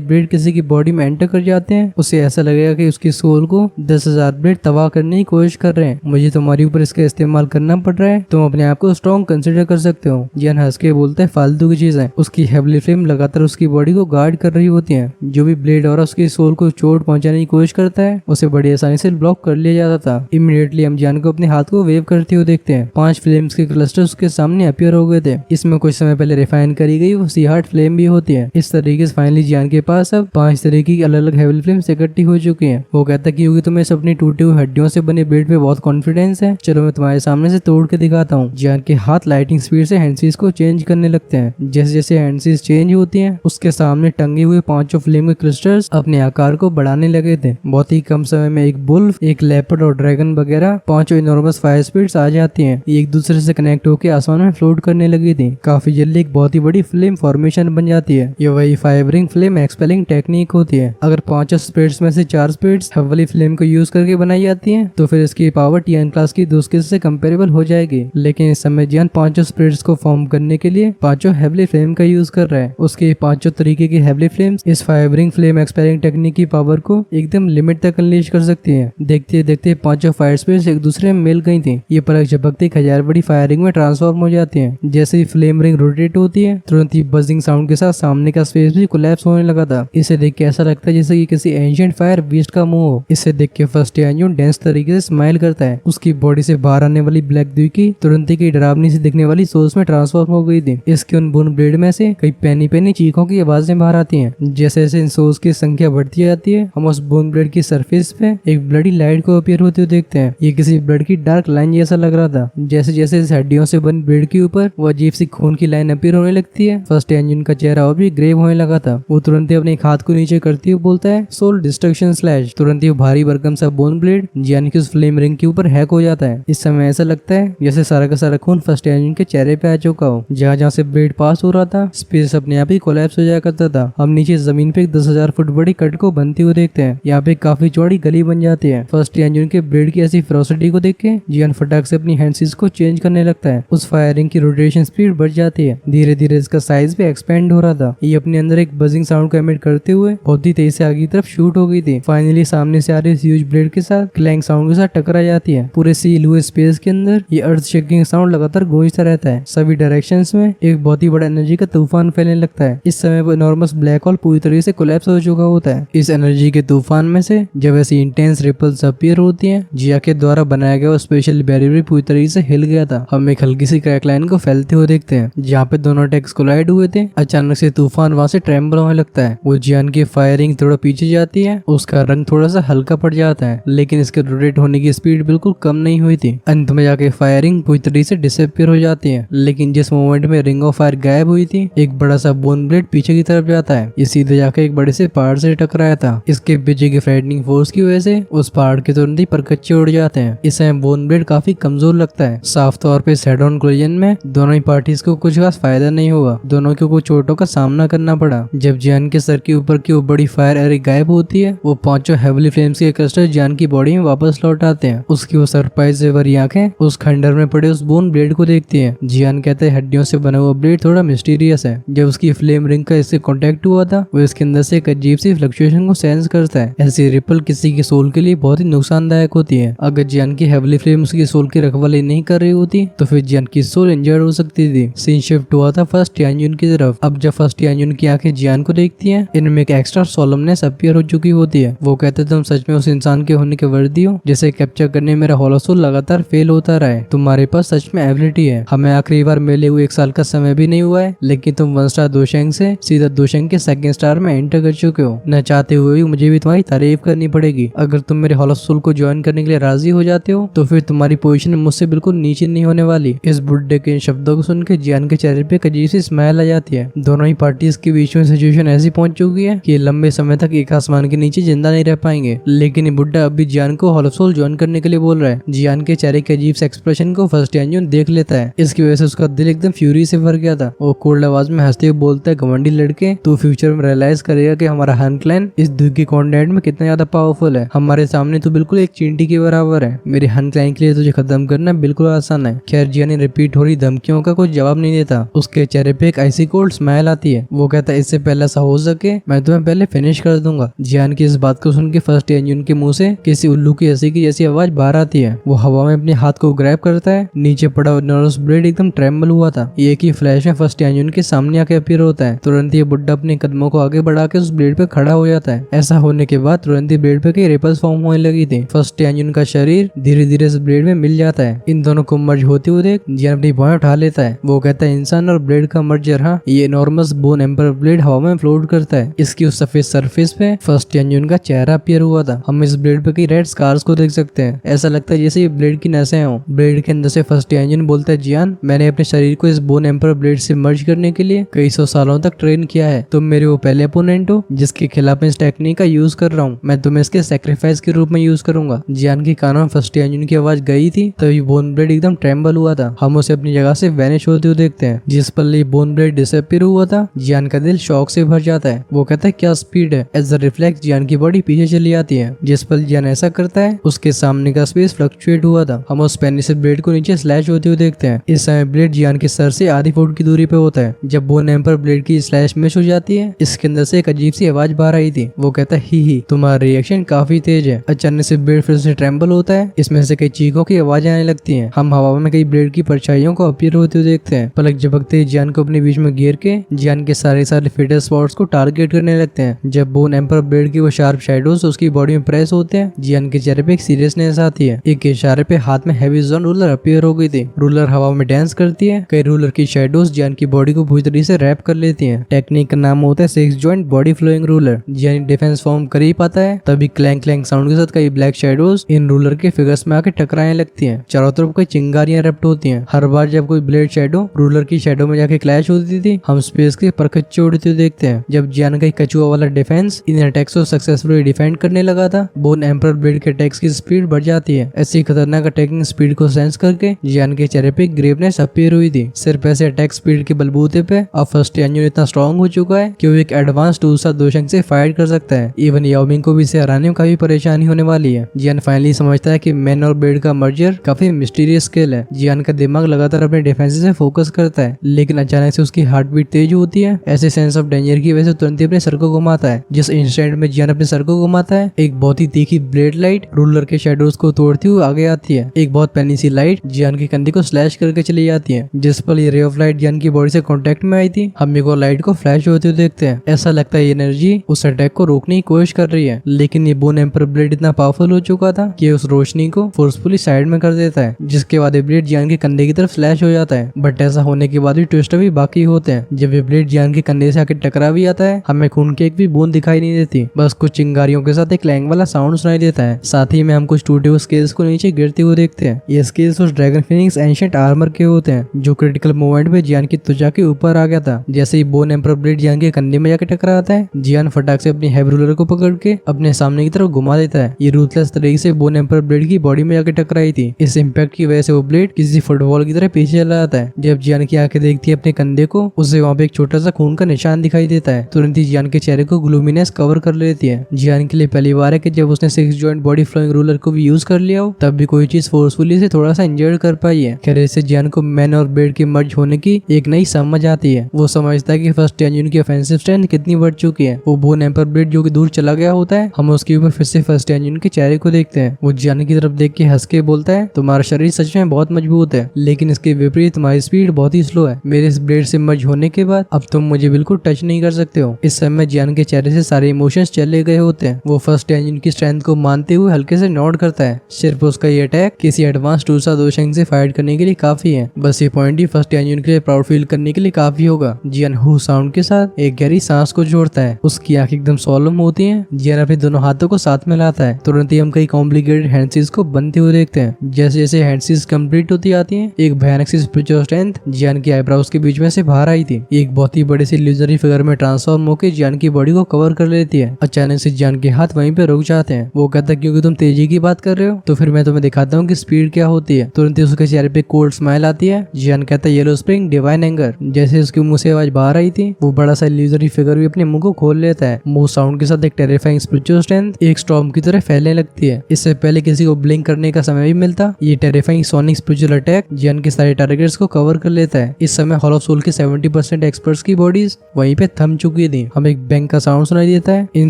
ब्लेड किसी की बॉडी में एंटर कर जाते हैं, उसे ऐसा लगेगा कि उसकी सोल को 10,000 ब्लेड तबाह करने की कोशिश कर रहे हैं। मुझे तुम्हारे ऊपर इसका इस्तेमाल करना पड़ रहा है। तुम अपने आप को स्ट्रॉन्ग कंसिडर कर सकते हो। जियान हंस के बोलता है, फालतू की चीज है। उसकी हेवली फ्लेम लगातार उसकी बॉडी को गार्ड कर रही होती है। जो भी ब्लेड और उसकी सोल को चोट पहुंचाने की कोशिश करता है उसे बड़ी आसानी से ब्लॉक कर लिया जाता था। इमीडिएटली हम जियान को अपने हाथ को वेव करते हुए देखते हैं। 5 फ्लेम्स के क्लस्टर उसके सामने अपीयर हो गए थे। इसमें कुछ समय पहले रिफाइन करी गई वो सीहार्ट फ्लेम भी होती है। इस तरीके से फाइनली जियान के पास अब 5 तरह की अलग अलग हेवली फ्लेम्स इकट्ठी हो चुकी हैं। वो कहता है कि क्योंकि तुम्हें अपनी टूटी हुई हड्डियों से बने ब्लेड पे बहुत कॉन्फिडेंस है, चलो मैं तुम्हारे सामने से तोड़ के दिखाता हूँ। जियान के हाथ लाइटिंग स्पीड से हैंडसीज को चेंज करने लगते हैं। जैसे जैसे हैंडसीज चेंज होती हैं उसके सामने टंगे हुए 5 फ्लेम के क्रिस्टल्स अपने आकार को बढ़ाने लगे थे। बहुत ही कम समय में एक बुल्फ, एक लेपर्ड और ड्रैगन वगैरह 5 इनॉर्मस फायर स्पीड्स आ जाती हैं। ये एक दूसरे से कनेक्ट होकर आसमान में फ्लोट करने लगी थी। काफी जल्दी एक बहुत ही बड़ी फ्लेम फॉर्मेशन बन जाती है। ये वही फाइबरिंग फ्लेम एक्सपेलिंग टेक्निक होती है। अगर 5 स्पीड्स में से 4 स्पीड्स हेवली फ्लेम को यूज करके बनाई जाती हैं तो फिर इसकी पावर टियान क्लास की 2 स्किल्स से कंपेरेबल हो जाएगी। लेकिन इस समय जियान 5 स्पीड्स को फॉर्म करने के लिए 5 हेवली फ्लेम का यूज कर रहा है। उसके 5 तरीके की हेवली फ्लेम्स इस फाइबरिंग फ्लेम एक्सपेलिंग टेक्निक की पावर को एकदम लिमिट तक अनलीश कर सकती है। देखते देखते 5 फायर स्पीड्स एक दूसरे में मिल गई थी। ये परख झपकते 1000 बड़ी फायरिंग में ट्रांसफॉर्म हो जाती है। जैसे ही फ्लेम रिंग रोटेट होती है तुरंत ही बजिंग साउंड के साथ सामने का स्पेस भी कोलैप्स होने लगा था। इसे देख के ऐसा लगता है जैसे कि किसी एंशिएंट फायर बीस्ट का मुंह हो। इसे देख के फर्स्ट टियान्जुन डेंस तरीके से स्माइल करता है। उसकी बॉडी से बाहर आने वाली ब्लैक द्वीकी तुरंत ही डरावनी से दिखने वाली सोर्स में ट्रांसफॉर्म हो गई थी। इसके उन बोन ब्लेड में से कई पैनी पैनी चीखों की आवाजें बाहर आती हैं। जैसे जैसे इन सोर्स की संख्या बढ़ती जाती है हम उस बोन ब्लेड की सरफेस पे एक ब्लडी लाइट को अपीयर होते हुए देखते हैं। ये किसी ब्लड की डार्क लाइन जैसा लग रहा था। जैसे जैसे इस हड्डियों से बनी ब्लेड के ऊपर वो अजीब सी खून की लाइन अपीयर होने लगती है। फर्स्ट टियान्जुन का चेहरा और भी ग्रेव होने लगा था। वो तुरंत ही अपने एक हाथ को नीचे करते हुए बोलता है, सोल डिस्ट्रक्शन स्लैश। तुरंत ही भारी भरकम सा बोन ब्लेड जियान की उस फ्लेम रिंग के ऊपर हैक हो जाता है। इस समय ऐसा लगता है जैसे सारा का सारा खून फर्स्ट टियान्जुन के चेहरे पे आ चुका हो। जहाँ जहाँ से ब्लेड पास हो रहा था स्पेस अपने आप ही कोलैप्स हो जाया करता था। हम नीचे जमीन पे एक 10,000 फुट बड़ी कट को बनती हुई देखते हैं। यहाँ पे काफी चौड़ी गली बन जाती है। फर्स्ट टियान्जुन के ब्लेड की ऐसी फेरोसिटी को देख के जियान फटाक से अपनी हैंडसीज को चेंज करने लगता है। उस फायरिंग की रोटेशन स्पीड बढ़ जाती है। धीरे धीरे इसका साइज भी एक्सपेंड हो रहा था। ये अपने अंदर एक बजिंग साउंड को एमिट करते हुए बहुत ही तेज से आगे की तरफ शूट हो गई थी। फाइनली सामने से आ रही ह्यूज ब्लेड के साथ क्लैंग साउंड के साथ टकरा जाती है। पूरे सील हुए स्पेस के अंदर ये अर्थ शेकिंग साउंड लगातार गूंजता रहता है। सभी डायरेक्शंस में एक बहुत ही बड़ा एनर्जी का तूफान फैलने लगता है। इस समय वो इनॉर्मस ब्लैक होल पूरी तरीके से कोलैप्स हो चुका होता है। इस एनर्जी के तूफान में से जब ऐसी इंटेंस रिपल्स अपीयर होती हैं जिया के द्वारा बनाया गया स्पेशल बैरियर पूरी तरीके से हिल गया था। हम एक हल्की सी क्रैक लाइन को फैलते हुए देखते हैं। जहाँ पे दोनों टैक्स कोलाइड हुए थे अचानक से तूफान वहां से ट्रेम्बल होने लगता है। वो जियान की फायरिंग थोड़ा पीछे जाती है। उसका रंग थोड़ा सा हल्का पड़ जाता है लेकिन इसके रोटेट होने की स्पीड बिल्कुल कम नहीं हुई थी। अंत में जाके फायरिंग पूरी तरीके से डिसअपीयर हो जाती है। लेकिन जिस मोमेंट में रिंग ऑफ फायर गायब हुई थी एक बड़ा सा बोन ब्लेड पीछे की तरफ जाता है। ये सीधे जाके एक बड़े से पहाड़ से टकराया था। इसके पीछे की फ्राइटनिंग फोर्स की वजह से उस पहाड़ के तुरंत ही परकच्चे उड़ जाते हैं। इस समय बोन ब्लेड काफी कमजोर लगता है। साफ तौर पे हेड ऑन कोलिजन में दोनों ही पार्टीज को कुछ खास फायदा नहीं हुआ। दोनों को कुछ चोटों का सामना करना पड़ा। जब जियान के सर के ऊपर की वो बड़ी फायर एरे गायब होती है वो 5 हेवली फ्लेम्स के क्रिस्टल जियान की बॉडी में वापस लौट आते हैं। उसकी वो सरप्राइज से भरी आंखें उस खंडर में पड़े उस बोन ब्लेड को देखती है। जियान कहते हैं हड्डियों से बना हुआ ब्लेड थोड़ा मिस्टीरियस है। जब उसकी फ्लेम रिंग का इससे कॉन्टेक्ट हुआ था वो इसके अंदर से एक अजीब सी फ्लक्चुएशन को सेंस करता है। ऐसी रिपल किसी की सोल के लिए बहुत ही नुकसानदायक होती है। अगर जियान की हेवली फ्लेम उसकी सोल की रखवाली नहीं कर रही होती तो फिर जियान की सोल इंजर्ड हो सकती थी। सीन शिफ्ट हुआ था फर्स्ट टियान्जुन की तरफ। अब जब फर्स्ट टियान्जुन की आंखें जियान को देखती हैं इनमें एक एक्स्ट्रा सोलमनेस अपीयर हो चुकी होती है। वो कहते तुम सच में उस इंसान के होने के वर्दी हो जिसे कैप्चर करने मेरा होलो सोल लगातार फेल होता रहा है। तुम्हारे पास सच में एबिलिटी है। हमें आखिरी बार मिले हुए 1 साल का समय भी नहीं हुआ है लेकिन तुम 1 स्टार दोशंग से सीधा दोशंग के 2nd स्टार में एंटर कर चुके हो। न चाहते हुए भी मुझे भी तुम्हारी तारीफ करनी पड़ेगी। अगर तुम मेरे होलो सोल को ज्वाइन करने के लिए राजी हो जाते हो तो फिर तुम्हारी पोजीशन मुझसे बिल्कुल नीचे नहीं होने वाली। इस बुड्ढे के इन शब्दों को सुन के जियान के चेहरे पे अजीब सी स्माइल आ जाती है। दोनों ही पार्टीज के बीच में सिचुएशन ऐसी पहुंच चुकी है कि लंबे समय तक एक आसमान के नीचे जिंदा नहीं रह पाएंगे। लेकिन ये बुड्ढा अब भी जियान को होलो सोल ज्वाइन करने के लिए बोल रहा है। जियान के चेहरे के अजीब से एक्सप्रेशन को फर्स्ट टियान्जुन देख लेता है। इसकी वजह से उसका का दिल एकदम फ्यूरी से भर गया था। वो कोल्ड आवाज में हंसते हुए बोलता है, घमंडी लड़के, तू फ्यूचर में रियलाइज करेगा कि हमारा हन क्लैन इस द्वीप के कॉन्टिनेंट में कितना ज्यादा पावरफुल है। हमारे सामने तू बिल्कुल एक चींटी के बराबर है। मेरे हन क्लैन के लिए तुझे खत्म करना बिल्कुल आसान है। खैर जियान रिपीट हो रही धमकियों का कोई जवाब नहीं देता। उसके चेहरे पे एक ऐसी कोल्ड स्माइल आती है। वो कहता है, इससे पहले ऐसा हो सके मैं तुम्हें पहले फिनिश कर दूंगा। जियान की इस बात को सुन के फर्स्ट एंजन के मुंह से किसी उल्लू की हंसी की जैसी आवाज बाहर आती है। वो हवा में अपने हाथ को ग्रैब करता है। नीचे पड़ा हुआ नर्वस ब्लेड एकदम ट्रेम्बल हुआ था। एक ही फ्लैश में फर्स्ट एंजन के सामने आके अपीयर होता है। तुरंत ये बुड्ढा अपने कदमों को आगे बढ़ा के उस ब्लेड पे खड़ा हो जाता है। ऐसा होने के बाद तुरंत ही ब्लेड पे कई रिपल्स फॉर्म होने लगी थी। फर्स्ट एंजन का शरीर धीरे धीरे इस ब्लेड में मिल जाता है। इन दोनों को मर्ज होते हुए देख जियान अपनी भौहें उठा लेता है। वो कहता है, इंसान और ब्लेड का मर्जर। हाँ, ये एनॉर्मस बोन एम्पर ब्लेड हवा में फ्लोट करता है। इसकी उस सफेद सरफेस पे फर्स्ट एंजन का चेहरा अपीयर हुआ था। हम इस ब्लेड पे कई रेड स्कार्स को देख सकते हैं। ऐसा लगता है जैसे ये ब्लेड की नसें हों। ब्लेड के अंदर से फर्स्ट एंजन बोलता है, जियान, मैंने अपने शरीर को इस बोन एम्पर ब्लेड से मर्ज करने के लिए कई सौ सालों तक ट्रेन किया है। तुम मेरे वो पहले अपोनेंट हो जिसके खिलाफ मैं इस टेक्निक का यूज कर रहा हूँ। मैं तुम्हें इसके सेक्रीफाइस के रूप में यूज करूंगा। जियान के कानों में फर्स्ट एंजन की आवाज गई थी तभी बोन ब्लेड एकदम ट्रेम्बल हुआ था। हम उसे अपनी जगह से वैनिश होते हुए देखते हैं। जिस पल ये बोन ब्लेड डिसअपीयर हुआ था जियान का दिल शॉक से भर जाता है। वो कहता है, क्या स्पीड है। एज अ रिफ्लेक्स जियान की बॉडी पीछे चली जाती है। जिस पल जियान ऐसा करता है उसके सामने का स्पेस फ्लक्चुएट हुआ था। हम उस पेनी से ब्लेड को नीचे स्लैश होते हुए देखते हैं। इस समय ब्लेड जियान के सर से आधी फुट की दूरी पे होता है। जब बोन एम्पर ब्लेड की स्लैश मिस हो जाती है इसके अंदर से एक अजीब सी आवाज बाहर आई थी। वो कहता है, ही तुम्हारा रिएक्शन काफी तेज है। अचानक से ब्लेड फिर से ट्रेम्बल होता है। इसमें से कई चीखों की आवाजें आने लगती हैं। हम हवा में कई ब्लेड की परछाइयों को अपीयर होते हुए देखते हैं। पलक झपकते जियान को अपने बीच में घेर के जियान के सारे फेटल स्पॉट्स को टारगेट करने लगते हैं। जब बोन एम्पर ब्लेड की वो शार्प शैडोज उसकी बॉडी में प्रेस होते हैं जियान के चेहरे पे एक सीरियसनेस आती है। एक इशारे पे हाथ में हैवी जोन रूलर अपीयर हो गई थी। रूलर हवा में डांस करती है। कई रूलर की शैडोज जियान की बॉडी को पूरी तरीके से रैप कर लेती हैं। टेक्निक का नाम होता है 6 जॉइंट बॉडी फ्लोइंग रूलर। जियान डिफेंस फॉर्म कर ही पाता है तभी क्लैंक क्लैंक साउंड के साथ कई ब्लैक शैडोज इन रूलर के फिगर्स में आके टकराने लगती हैं। चारों तरफ कई चिंगारियां रैप्ट होती हैं। हर बार जब कोई ब्लेड शैडो रूलर की शैडो में जाके क्लैश होती थी हम स्पेस के परखच्चे उड़ते हुए देखते हैं। जब जियान का कछुआ वाला डिफेंस इन अटैक्स को सक्सेसफुली डिफेंड करने लगा था बोन एम्पर ब्लेड के अटैक्स की स्पीड बढ़ जाती है। ऐसी खतरनाक अटैकिंग स्पीड को सेंस करके जियान के चेहरे पे ग्रेवनेस अपीयर हुई थी। सिर्फ ऐसे अटैक स्पीड के बलबूते पे अब फर्स्ट एंजन इतना स्ट्रॉन्ग हो चुका है कि वो एक एडवांस टूसा दोशंग से फाइट कर सकता है। इवन याओमिंग को भी इसे हराने में काफी परेशानी होने वाली है। जियान फाइनली समझता है कि मैन और ब्लेड का मर्जर काफी मिस्टीरियस स्किल है। जियान का दिमाग लगातार अपने डिफेंस से फोकस करता है लेकिन अचानक से उसकी हार्ट बीट तेज होती है। ऐसे सेंस ऑफ डेंजर की वजह से तुरंत ही अपने सर को घुमाता है। जिस इंस्टेंट में जियान अपने सर को घुमाता है एक बहुत ही तीखी ब्लेड लाइट रूलर के शैडोज को तोड़ती हुई आगे आती है। एक बहुत पैनी सी लाइट जियान के कंधे को स्लैश करके चली जाती है। जिस पर ये रे ऑफ लाइट जियान की बॉडी से कांटेक्ट में आई थी हम एक और लाइट को फ्लैश होते हुए देखते हैं। ऐसा लगता है ये एनर्जी उस अटैक को रोकने की कोशिश कर रही है लेकिन ये बोन एम्पर ब्लेड इतना पावरफुल हो चुका था कि उस रोशनी को फोर्सफुली साइड में कर देता है। जिसके बाद ये ब्लेड जियान के कंधे की तरफ स्लैश हो जाता है। बट ऐसा होने के बाद भी ट्विस्ट भी बाकी होते हैं। जब ये ब्लेड जियान के कंधे से आके टकरा भी आता है हमें खून की एक भी बूंद दिखाई नहीं देती। बस कुछ चिंगारियों के साथ एक क्लैंग वाला साउंड सुनाई देता है। साथ ही में हम कुछ टूटे हुए स्केल्स को नीचे गिरते हुए देखते हैं। ये स्केल्स उस ड्रैगन फिनिक्स एंशिएंट आर्मर के होते हैं जो क्रिटिकल मोमेंट में जियान की त्वचा के ऊपर आ गया था। जैसे ही बोन एम्पर ब्लेड जियान के कंधे में जाके टकराता है जियान फटाक से अपनी हैवी रूलर को पकड़ के अपने सामने की तरफ घुमा देता है। ये रूथलेस तरीके से बोन एम्पर ब्लेड की बॉडी में जाके टकराई थी। इस इम्पैक्ट की वजह से वो ब्लेड किसी फुटबॉल की तरह पीछे चला जाता है। जब जियान की आंखें देखती है अपने कंधे को उसे वहाँ पे एक छोटा सा खून का निशान दिखाई देता है। तुरंत ही जियान के चेहरे को ग्लूमिनेस कवर कर लेती है। जियान के लिए पहली बार है कि जब उसने 6 जॉइंट बॉडी फ्लोइंग रूलर को भी यूज कर लिया हो तब भी कोई चीज फोर्सफुली से थोड़ा सा इंजर्ड कर पाई है। खैर इससे जियान को मैन और ब्लेड के मर्ज होने की एक नई समझ आती है। वो समझता है कि फर्स्ट एंजन की ऑफेंसिव स्ट्रेंथ कितनी बढ़ चुकी है। वो बोन एम्पर ब्लेड जो कि दूर चला गया होता है हम उसके ऊपर फिर से फर्स्ट एंजन के चेहरे को देखते हैं। वो जियान की तरफ देख के हंस के बोलता है, तुम्हारा शरीर सच में बहुत मजबूत है लेकिन इसके विपरीत तुम्हारी स्पीड बहुत ही स्लो है। मेरे इस ब्लेड से मर्ज होने के बाद अब तुम मुझे बिल्कुल टच नहीं कर सकते हो। इस समय जियान के चेहरे से सारे इमोशंस चले गए होते हैं। वो फर्स्ट एंजन की स्ट्रेंथ को मानते हुए हल्के से नोट करता है। सिर्फ उसका ये अटैक किसी एडवांस टूसा दोशंग से फाइट करने के लिए काफी है। बस ये पॉइंट ही फर्स्ट एंजन के लिए प्राउड फील करने के लिए काफी होगा। जियान हु साउंड के साथ एक गहरी सांस को जोड़ता है। उसकी आंखें एकदम सोलम होती हैं। जियान अपने दोनों हाथों को साथ में लाता है। तुरंत ही हम कई कॉम्प्लिकेटेड हैंडसीज को बनते हुए देखते हैं। जैसे जैसे हैंडसीज कंप्लीट होती आती हैं एक भयानक सी स्पिरिचुअल स्ट्रेंथ जियान की आईब्रोज के बीच में से बाहर आई थी। एक बहुत ही बड़े से इल्यूजरी फिगर में ट्रांसफॉर्म होकर जियान की बॉडी को कवर कर लेती है। अचानक से जियान के हाथ वहीं पे रुक जाते हैं। वो कहता है क्योंकि तुम तेजी की बात कर रहे हो तो फिर मैं तुम्हें दिखाता हूँ कि स्पीड क्या होती है। तुरंत ही उसके चेहरे पे कोल्ड स्माइल आती है जियान कहता है येलो स्प्रिंग डिवाइन एंगर। जैसे उसके मुंह से आवाज बाहर आई थी, वो बड़ा सा इल्यूजरी फिगर भी अपने मुंह को खोल लेता है। वो साउंड के साथ एक टेरिफाइंग स्पिरिचुअल स्ट्रेंथ एक स्टॉर्म की तरह फैलने लगती है। इससे पहले किसी को ब्लिंक करने का समय भी मिलता, ये टेरिफाइंग सोनिक स्पिरिचुअल अटैक जियान के सारे टारगेट्स को कवर कर लेता है। इस समय हॉल ऑफ सोल के 70% एक्सपर्ट्स की बॉडीज वहीं पे थम चुकी थी। हमें एक बैंक का साउंड सुनाई देता है। इन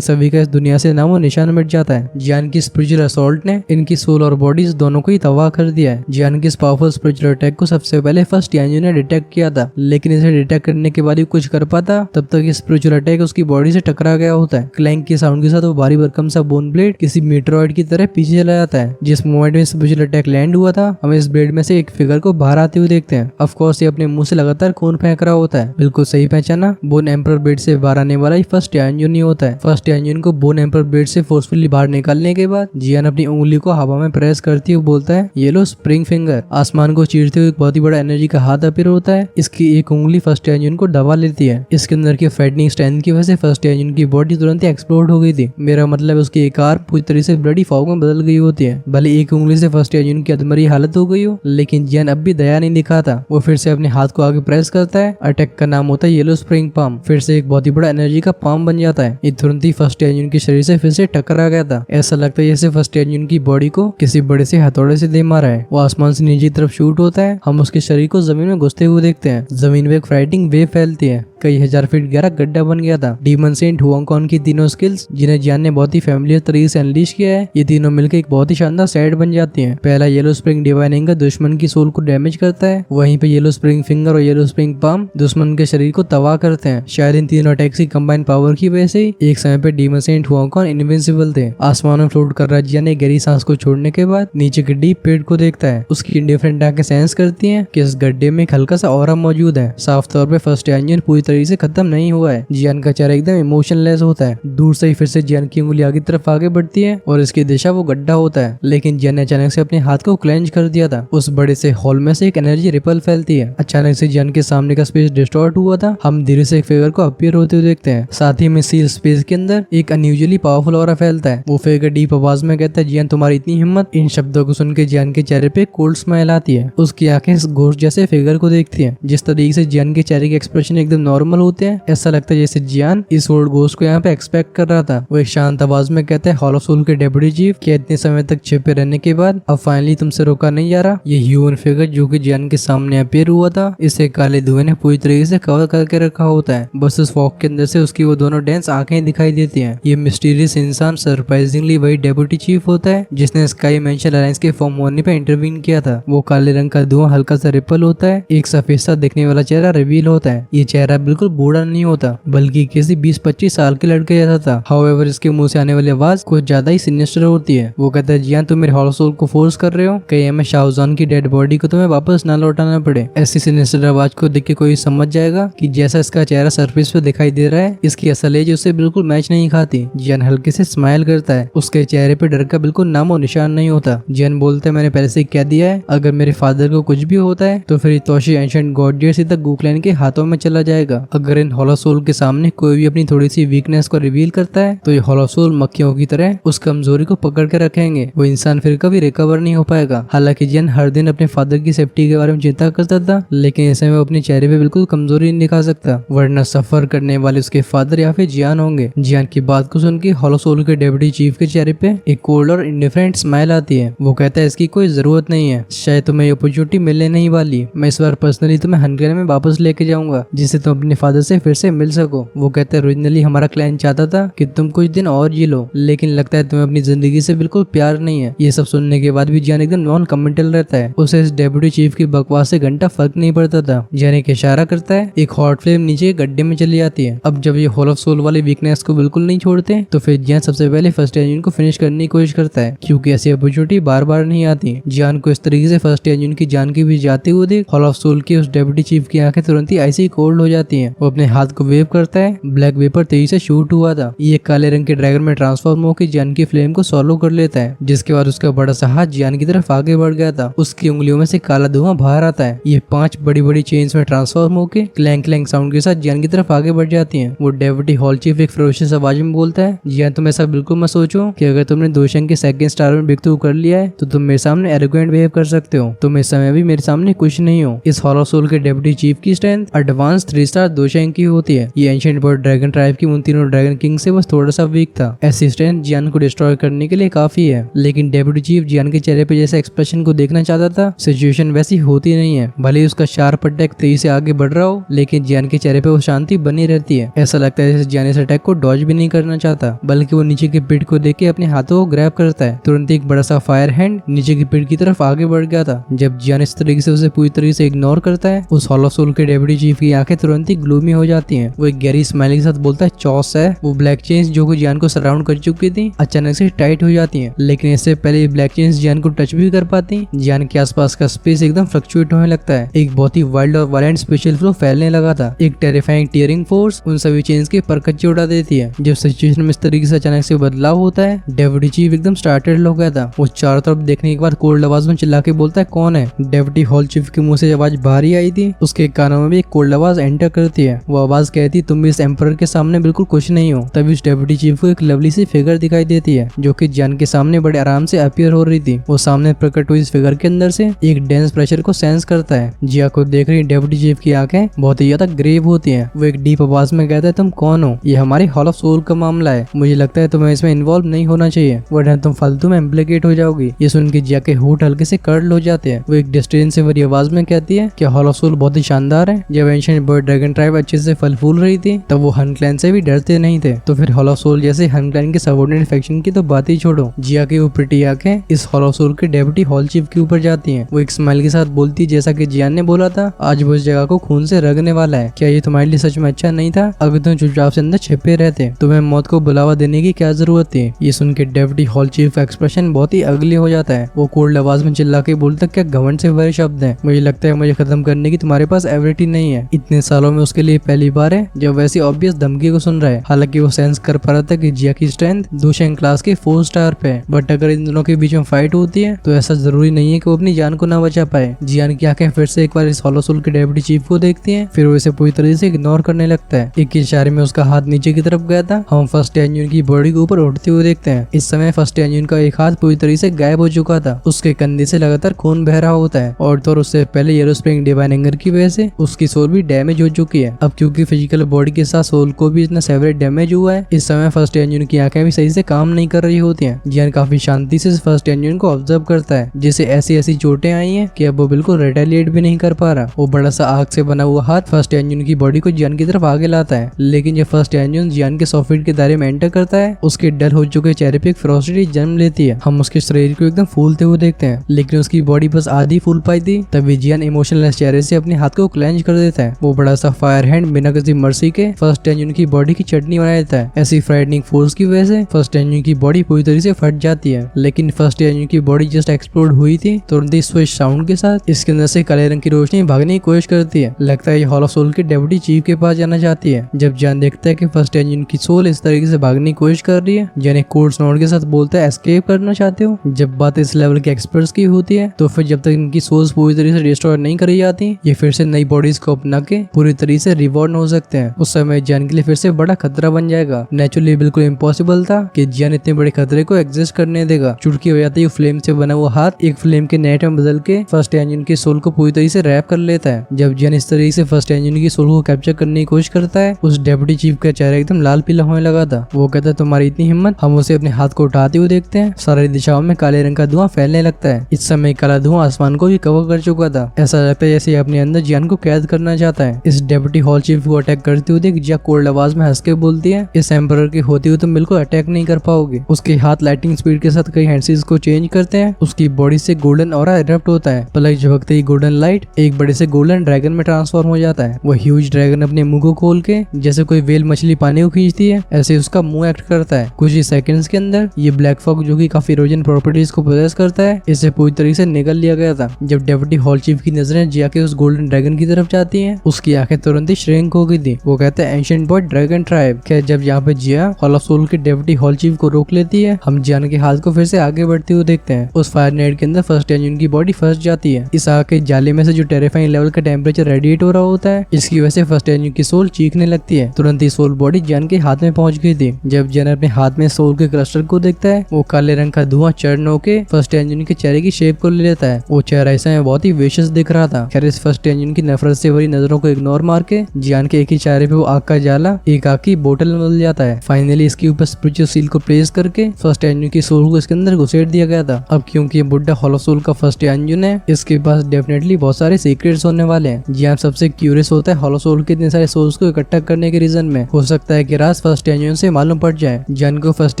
सभी का इस दुनिया से नामो निशान मिट जाता है। जियान की स्पिरिचुअल असॉल्ट ने इनकी सोल और बॉडीज दोनों को ही तबाह कर दिया है। जियान की इस पावरफुल स्पिरिचुअल अटैक को सबसे पहले फर्स्ट यान्यू ने डिटेक्ट किया था, लेकिन इसे डिटेक्ट करने के बाद ही कुछ कर पाता तब तक ये स्पिरिचुअल अटैक उसकी बॉडी से टकरा गया होता है। क्लैंक के साउंड के साथ वो भारी भरकम सा बोन ब्लेड किसी मीटरॉइड की तरह पीछे चला जाता है। जिस मोमेंट में स्पिरिचुअल अटैक लैंड हुआ था, हमें इस ब्लेड में से एक फिगर को बाहर आते हुए देखते हैं। ऑफ कोर्स ये अपने मुंह से लगातार खून फेंक रहा होता है। बिल्कुल सही पहचाना, बोन एम्पर ब्लेड से बाहर आने वाला ही फर्स्ट यान्यू नहीं होता है। फर्स्ट यान्यू को बोन एम्पर ब्लेड से फोर्सफुली बाहर निकालने के बाद जियान अपनी उंगली को हवा में प्रेस करती हुए बोलता है येलो स्प्रिंग फिंगर। आसमान को चीरते हुए एक बहुत ही बड़ा एनर्जी का हाथ अपीयर होता है। इसकी एक उंगली फर्स्ट यान्यू को दबा लेती है। इसके अंदर की फ्रेटनिंग स्ट्रेंथ की वजह से फर्स्ट यान्यू की बॉडी तुरंत ही एक्सप्लोड हो गई थी। मेरा मतलब उसकी एक आर्म पूरी तरह से ब्लडी फॉग में बदल गई होती है। भले एक उंगली से फर्स्ट यान्यू की अधमरी हालत हो गई हो, लेकिन जियान अब भी दया नहीं दिखाता। वो फिर से अपने हाथ को आगे प्रेस करता है। अटैक का नाम होता है येलो स्प्रिंग पाम। फिर से एक बहुत ही बड़ा एनर्जी का पाम बन जाता है। ये तुरंत ही फर्स्ट यान्यू के शरीर से फिर से टकरा गया था। ऐसा लगता है जैसे फर्स्ट यान्यू की बॉडी को किसी बड़े से हथौड़े से दे मारा है। वो आसमान से नीचे की तरफ शूट होता है। हम उसके शरीर को जमीन में घुसते हुए देखते हैं। जमीन में एक फ्राइटिंग वेव फैलती है। कई हजार फीट गहरा गड्ढा बन गया था। डीमन सेंट हुआंगकॉन की तीनों स्किल्स, जिन्हें जियान ने बहुत ही फैमिलियर तरीके से अनलीश किया है, ये तीनों मिलकर एक बहुत ही शानदार सेट बन जाती हैं। पहला येलो स्प्रिंग डिवाइन एंगर दुश्मन की सोल को डैमेज करता है। वहीं पे येलो स्प्रिंग फिंगर और येलो स्प्रिंग पाम दुश्मन के शरीर को तबाह करते हैं। शायद इन तीनों अटैक्स की कंबाइंड पावर की वजह से एक समय पे डीमन सेंट हुआंगकॉन इनविंसिबल थे। आसमान में फ्लोट कर रहा जियान ने गहरी सांस को छोड़ने के बाद नीचे के डीप पेट को देखता है। उसकी इंडिफरेंट आंखें सेंस करती हैं कि इस गड्ढे में एक हल्का सा ऑरा मौजूद है। साफ तौर पे फर्स्ट यान्यू पूरी तरीके से खत्म नहीं हुआ है। जियान का चेहरा एकदम इमोशनलेस होता है। दूर से ही फिर से जियान की उंगली आगे तरफ आगे बढ़ती है और इसकी दिशा वो गड्ढा होता है। लेकिन जियान ने अचानक से अपने हाथ को क्लेंच कर दिया था। उस बड़े से हॉल में से एक एनर्जी रिपल फैलती है। अचानक से जियान के सामने का स्पेस डिस्टॉर्ट हुआ था। हम धीरे से एक फिगर को अपीयर होते हुए देखते हैं। साथ ही में सील स्पेस के अंदर एक अनयूजुअली पावरफुल ऑरा फैलता है। वो फिगर डीप आवाज में कहता है जियान तुम्हारी इतनी हिम्मत। इन शब्दों को सुन के जियान के चेहरे पे कोल्ड स्माइल आती है। उसकी आंखें इस घोस्ट जैसे फिगर को देखती हैं। जिस तरीके से जियान के चेहरे के एक्सप्रेशन एकदम नॉर्मल होते हैं, ऐसा लगता है जैसे जियान इस ओल्ड घोस्ट को यहाँ पे एक्सपेक्ट कर रहा था। वो एक शांत आवाज में कहता है हॉल ऑफ सोल के डेप्यूटी चीफ, क्या इतने समय तक छिपे रहने के बाद अब फाइनली तुमसे रोका नहीं जा रहा? ये ह्यूमन फिगर जो कि जियान के सामने अपीयर हुआ था, इसे काले धुएं ने पूरी तरीके से कवर करके रखा होता है। बस उस फॉग के अंदर से उसकी वो दोनों डेंस आंखें दिखाई देती हैं। ये मिस्टीरियस इंसान सरप्राइजिंगली वही डेप्यूटी चीफ होता है जिसने स्काई मेंशन अलायंस के फॉर्म होने पे इंटरवीन किया था। वो काले रंग का धुआं हल्का सा रिपल होता है। एक सफेद सा दिखने वाला चेहरा रिवील होता है। ये चेहरा बिल्कुल बूढ़ा नहीं होता, बल्कि किसी 20-25 साल के लड़के जैसा था। हाउएवर इसके मुंह से आने वाली आवाज कुछ ज्यादा ही सिनिस्टर होती है। वो कहता है जियान तुम मेरे हॉल ऑफ सोल को फोर्स कर रहे हो, कहीं हमें शाहजहान की डेड बॉडी को तुम्हें वापस ना लौटाना पड़े। ऐसी सिनिस्टर आवाज को देख के कोई समझ जाएगा कि जैसा इसका चेहरा सरफेस पे दिखाई दे रहा है, इसकी असल एज उससे बिल्कुल मैच नहीं खाती। जियान हल्के से स्माइल करता है। उसके चेहरे पे डर का बिल्कुल नामो निशान नहीं होता। जियान बोलते हैं मैंने पहले से कह दिया है, अगर मेरे फादर को कुछ भी होता है तो फिर तोशी एंशिएंट गॉड जेट सीधा गुक्लैन के हाथों में चला जाएगा। अगर इन हॉल ऑफ सोल के सामने कोई भी अपनी थोड़ी सी वीकनेस को रिवील करता है तो ये हॉल ऑफ सोल मक्खियों की तरह उस कमजोरी को पकड़ के रखेंगे। वो इंसान फिर कभी रिकवर नहीं हो पाएगा। हालांकि जियान हर दिन अपने फादर की सेफ्टी के बारे में चिंता करता था, लेकिन ऐसे में वो अपने चेहरे पे बिल्कुल कमजोरी नहीं दिखा सकता, वरना सफर करने वाले उसके फादर या फिर जियान होंगे। जियान की बात को सुन के हॉल ऑफ सोल के डेप्यूटी चीफ के चेहरे पे एक कोल्ड और इंडिफरेंट स्माइल आती है। वो कहता है इसकी कोई जरूरत नहीं है, शायद तुम्हें ये अपॉर्चुनिटी मिलने नहीं वाली। मैं इस बार पर्सनली तुम्हें हनगरे में वापस लेके जाऊंगा, जिससे तुम अपने फादर से फिर से मिल सको। वो कहते हैं ओरिजिनली हमारा क्लैन चाहता था कि तुम कुछ दिन और जी लो, लेकिन लगता है तुम्हें अपनी जिंदगी से बिल्कुल प्यार नहीं है। ये सब सुनने के बाद भी जियान एकदम नॉन कमेंटल रहता है। उसे इस डेप्यूटी चीफ की बकवास से घंटा फर्क नहीं पड़ता था। जियान एक इशारा करता है, एक हॉट फ्लेम नीचे गड्ढे में चली जाती है। अब जब ये हॉल ऑफ सोल वाली वीकनेस को बिल्कुल नहीं छोड़ते तो फिर जियान सबसे पहले फर्स्ट इंजन को फिनिश करने की कोशिश करता है, क्योंकि ऐसी अपॉर्चुनिटी बार बार नहीं आती। जियान को इस तरीके से फर्स्ट इंजन की जान की भी जाते हुए देख हॉल ऑफ सोल की उस डेप्यूटी चीफ की आंखें तुरंत ही ऐसे ही कोल्ड हो जाती जाती है। वो अपने हाथ को वेव करता है, ब्लैक वेपर तेजी से शूट हुआ था। ये काले रंग के ड्रैगन में ट्रांसफॉर्म होकर जियान की फ्लेम को सॉलो कर लेता है, जिसके बाद उसका बड़ा सा हाथ जियान की तरफ आगे बढ़ गया था। उसकी उंगलियों में से काला धुआं बाहर आता है। ये 5 बड़ी बड़ी चेन्स में ट्रांसफॉर्म होकर क्लैंक क्लैंक साउंड के साथ जियान की तरफ आगे बढ़ जाती है। वो डेप्यूटी हॉल चीफ एक फरोशियस आवाज में बोलता है, जियान तुम ऐसा बिल्कुल मत सोचो कि अगर तुमने दोशंग के सेकंड स्टार में ब्रेक थ्रू कर लिया है तो तुम मेरे सामने एरोगेंट बिहेव कर सकते हो। तुम इस समय भी मेरे सामने कुछ नहीं हो। इस हॉलो सोल के डेप्यूटी चीफ की स्ट्रेंथ एडवांस 3 स्टार दोशंग की होती है। ये एंशिएंट बर्ड ड्रैगन ट्राइब की उन तीनों ड्रैगन किंग से बस थोड़ा सा वीक था। ऐसी स्ट्रेंथ जियान को डिस्ट्रॉय करने के लिए काफी है, लेकिन डेप्यूटी चीफ जियान के चेहरे पे जैसे एक्सप्रेशन को देखना चाहता था, सिचुएशन वैसी होती नहीं है। भले ही उसका शार्प अटैक तेजी से आगे बढ़ रहा हो, लेकिन जियान के चेहरे पे वो शांति बनी रहती है। ऐसा लगता है जैसे जियान इस अटैक को डॉज भी नहीं करना चाहता, बल्कि वो नीचे की पीठ को देख के अपने हाथों को ग्रैब करता है। तुरंत एक बड़ा सा फायर हैंड नीचे की पीठ की तरफ आगे बढ़ गया था। जब जियान इस तरीके से उसे पूरी तरीके से इग्नोर करता है, उस हॉलो सोल के डेप्यूटी चीफ की आंखें तुरंत ही ग्लूमी हो जाती हैं। वो एक गहरी स्माइल के साथ बोलता है, चॉस है। वो ब्लैक चेन्स जो कि जियान को सराउंड कर चुकी थी अचानक से टाइट हो जाती हैं, लेकिन इससे पहले ये ब्लैक चेन्स जियान को टच भी कर पाती। जियान के आसपास का स्पेस एकदम फ्लक्चुएट होने लगता है। एक बहुत ही वाइल्ड और वायलेंट स्पेशल फ्लो फैलने लगा था। एक टेरिफाइंग टीयरिंग फोर्स उन सभी चेन्स के पर कच्चे उड़ा देती है। जब सिचुएशन में इस तरीके से अचानक से बदलाव होता है, डेप्यूटी चीफ एकदम स्टार्टेड हो गया था। वो चारों तरफ देखने के बाद कोल्ड आवाज में चिल्ला के बोलता है, कौन है? डेप्यूटी हॉल चीफ के मुंह से आवाज बाहर ही आई थी। उसके कानों में भी एक कोल्ड आवाज एंटर करती है। वो आवाज कहती, तुम भी इस एम्परर के सामने बिल्कुल कुछ नहीं हो। तभी उस डेप्यूटी चीफ को एक लवली सी फिगर दिखाई देती है, जो कि जियान के सामने बड़े आराम से अपीयर हो रही थी। वो सामने प्रकट हुई इस फिगर के अंदर से एक डेंस प्रेशर को सेंस करता है। जिया को देख रही डेप्यूटी चीफ की आंखें बहुत ही ज्यादा ग्रेव होती हैं। वो एक डीप आवाज में कहता है, तुम कौन हो? ये हमारे हॉल ऑफ सोल का मामला है। मुझे लगता है तुम्हें इसमें इन्वॉल्व नहीं होना चाहिए, वरना तुम फालतू में इम्प्लीकेट हो जाओगी। ये सुन के जिया के होठ हल्के से कर्ल हो जाते हैं। वो एक डिस्टेंस से भरी आवाज में कहती है कि हॉल ऑफ सोल बहुत ही शानदार है। जब एंशिएंट बर्ड ड्रैगन ट्राइब अच्छे से फल फूल रही थी, तब वो हन क्लैन से भी डरते नहीं थे, तो फिर हॉल ऑफ सोल जैसे हन क्लैन के सबऑर्डिनेट फैक्शन की तो बात ही छोड़ो। जिया की वो प्रिटी आंखें इस हॉल ऑफ सोल के डेप्यूटी हॉल चीफ के ऊपर जाती हैं। वो एक स्माइल के साथ बोलती है, जैसा कि जियान ने बोला था, आज वो इस जगह को खून से रगने वाला है। क्या ये तुम्हारे लिए सच में अच्छा नहीं था? अगर तुम चुपचाप से अंदर छिपे रहते, तुम्हें मौत को बुलावा देने की क्या जरूरत थी? ये सुन के डेप्यूटी हॉल चीफ का एक्सप्रेशन बहुत ही अगली हो जाता है। वो कोल्ड आवाज में चिल्ला के बोलता, क्या घमंड से भरे शब्द हैं। मुझे लगता है मुझे खत्म करने की तुम्हारे पास एबिलिटी नहीं है। इतने सालों में उसके लिए पहली बार है जब वैसी ऑब्वियस धमकी को सुन रहा है। हालांकि वो सेंस कर पा रहा था कि जिया की स्ट्रेंथ दोशंग क्लास के 4 स्टार पे है, बट अगर इन दोनों के बीच में फाइट होती है तो ऐसा जरूरी नहीं है कि वो अपनी जान को ना बचा पाए। जियान की आंखें फिर से एक बार इस हॉलो सोल के डेप्यूटी चीफ को देखती हैं, फिर वो इसे पूरी तरह से इग्नोर करने लगता है। एक इशारे में उसका हाथ नीचे की तरफ गया था। हम फर्स्ट एंजिन की बॉडी के ऊपर उठते हुए देखते हैं। इस समय फर्स्ट एंजिन का एक हाथ पूरी तरह से गायब हो चुका था। उसके कंधे से लगातार खून बह रहा होता है, और तो उससे पहले येलो स्प्रिंग डिवाइन एंगर की वजह से उसकी सोल भी डैमेज हो चुकी है। अब क्योंकि फिजिकल बॉडी के साथ सोल को भी इतना सेवरेट डैमेज हुआ है, इस समय फर्स्ट एंजिन की आंखें भी सही से काम नहीं कर रही होती हैं। जियान काफी शांति से फर्स्ट एंजिन को ऑब्जर्व करता है, जिसे ऐसी ऐसी चोटें आई हैं कि अब वो बिल्कुल रिटेलिएट भी नहीं कर पा रहा। वो बड़ा सा आग से बना हुआ हाथ फर्स्ट एंजिन की बॉडी को जियान की तरफ आगे लाता है, लेकिन जब फर्स्ट एंजिन जियान के सॉफ्टवेयर के दायरे में एंटर करता है, उसके डल हो चुके चेहरे पे एक फेरोसिटी जन्म लेती है। हम उसके शरीर को एकदम फूलते हुए देखते हैं, लेकिन उसकी बॉडी बस आधी फूल पाई थी। तभी जियान इमोशनलेस चेहरे से अपने हाथ को क्लेंच कर देता है। वो बड़ा सा फायर हैंड बिना किसी मर्सी के फर्स्ट एंजिन की बॉडी की चटनी बना देता है। ऐसी फ्राइटनिंग फोर्स की वजह से फर्स्ट एंजिन की बॉडी पूरी तरह से फट जाती है, लेकिन फर्स्ट एंजिन की बॉडी जस्ट एक्सप्लोड हुई थी, तुरंत ही स्विच साउंड के साथ इसके अंदर से काले रंग की रोशनी भागने की कोशिश करती है। लगता है ये हॉल ऑफ सोल के डेप्यूटी चीफ के पास जाना चाहती है। जब जियान देखता है कि फर्स्ट एंजिन की सोल इस तरीके से भागने की कोशिश कर रही है, जियान एक कोड नोट के साथ बोलता है, एस्केप करना चाहते हो? जब बात इस लेवल के एक्सपर्ट्स की होती है, तो फिर जब तक इनकी सोल्स पूरी तरीके से डिस्ट्रॉय नहीं करी जाती, ये फिर से नई बॉडीज को अपना के पूरी तरीके से रिवॉर्ड हो सकते हैं। उस समय जियान के लिए फिर से बड़ा खतरा बन जाएगा। नेचुरली बिल्कुल इम्पॉसिबल था कि जियान इतने बड़े खतरे को एग्जिस्ट करने देगा। चुटकी हो जाती है, फ्लेम से बना हुआ हाथ एक फ्लेम के नेट में बदल के फर्स्ट एंजिन की सोल को पूरी तरीके से रैप कर लेता है। जब जियान इस तरीके से फर्स्ट एंजिन की सोल को कैप्चर करने की कोशिश करता है, उस डेप्यूटी चीफ का चेहरा एकदम लाल पीला होने लगा था। वो कहता है, तुम्हारी इतनी हिम्मत? हम उसे अपने हाथ को उठाते हुए देखते हैं। सारी दिशाओं में काले रंग का धुआं फैलने लगता है। इस समय काला धुआं आसमान को भी कवर कर चुका था। ऐसा लगता है जैसे अपने अंदर जियान को कैद करना चाहता है। इस डेप्यूटी हॉल चीफ को अटैक करते हुए देख जिया कोल्ड आवाज में हंस के बोलती है, इस एम्परर के होते हुए तुम बिल्कुल अटैक नहीं कर पाओगे। उसके हाथ लाइटिंग स्पीड के साथ कई हैंडसीज को चेंज करते हैं। उसकी बॉडी से गोल्डन ऑरा इरप्ट होता है। पलक झपकते ही गोल्डन लाइट एक बड़े से गोल्डन ड्रैगन में ट्रांसफॉर्म हो जाता है। वो ह्यूज ड्रैगन अपने मुंह को खोल के जैसे कोई वेल मछली पानी को खींचती है, ऐसे उसका मुंह एक्ट करता है। कुछ ही सेकंड्स के अंदर ये ब्लैक फॉग, जो कि काफी इरोजन प्रॉपर्टीज को पोजेस करता है, इसे पूरी तरीके से निगल लिया गया था। जब डेप्यूटी हॉल चीफ की नजरें जिया के उस गोल्डन ड्रैगन की तरफ जाती हैं, उसकी आंखें तुरंत ही श्रिंक हो गई थी। वो कहते हैं एंशिएंट बॉय ड्रैगन ट्राइब। खैर जब यहाँ पे जिया हॉल ऑफ सोल के डेप्यूटी हॉल चीफ को रोक लेती है, हम जियान के हाथ को फिर से आगे बढ़ते हुए देखते हैं। उस फायर नेट के अंदर फर्स्ट एंजिन की बॉडी फंस जाती है। इस आग के जाले में से जो टेरिफाइंग लेवल का टेम्परेचर रेडिएट हो रहा होता है, इसकी वजह से फर्स्ट एंजिन की सोल चीखने लगती है। तुरंत ही सोल बॉडी जियान के हाथ में पहुंच गई थी। जब जियान अपने हाथ में सोल के क्लस्टर को देखता है, वो काले रंग का धुआं चढ़ होके फर्स्ट एंजिन के चेहरे की शेप को ले लेता है। वो चेहरा ऐसा में बहुत ही विशियस दिख रहा था। खैर इस फर्स्ट एंजिन की नफरत से भरी नजरों को इग्नोर मार के जियान के एक ही चेहरे पे वो आग का जाला एक आग की बोतल में बदल जाता है। फाइनली इसके ऊपर स्पिरिचुअल सील को प्लेस करके फर्स्ट एंजिन की सोल को इसके अंदर घुसेड़ दिया गया था। अब क्योंकि ये बुड्ढा हॉल ऑफ सोल का फर्स्ट एंजिन है, इसके पास डेफिनेटली बहुत सारे सीक्रेट्स होने वाले हैं। जियान सबसे क्यूरियस होता है हॉल ऑफ सोल के इतने सारे सोल्स को इकट्ठा करने के रीजन में। हो सकता है कि राज फर्स्ट एंजिन से मालूम पड़ जाए। जियान को फर्स्ट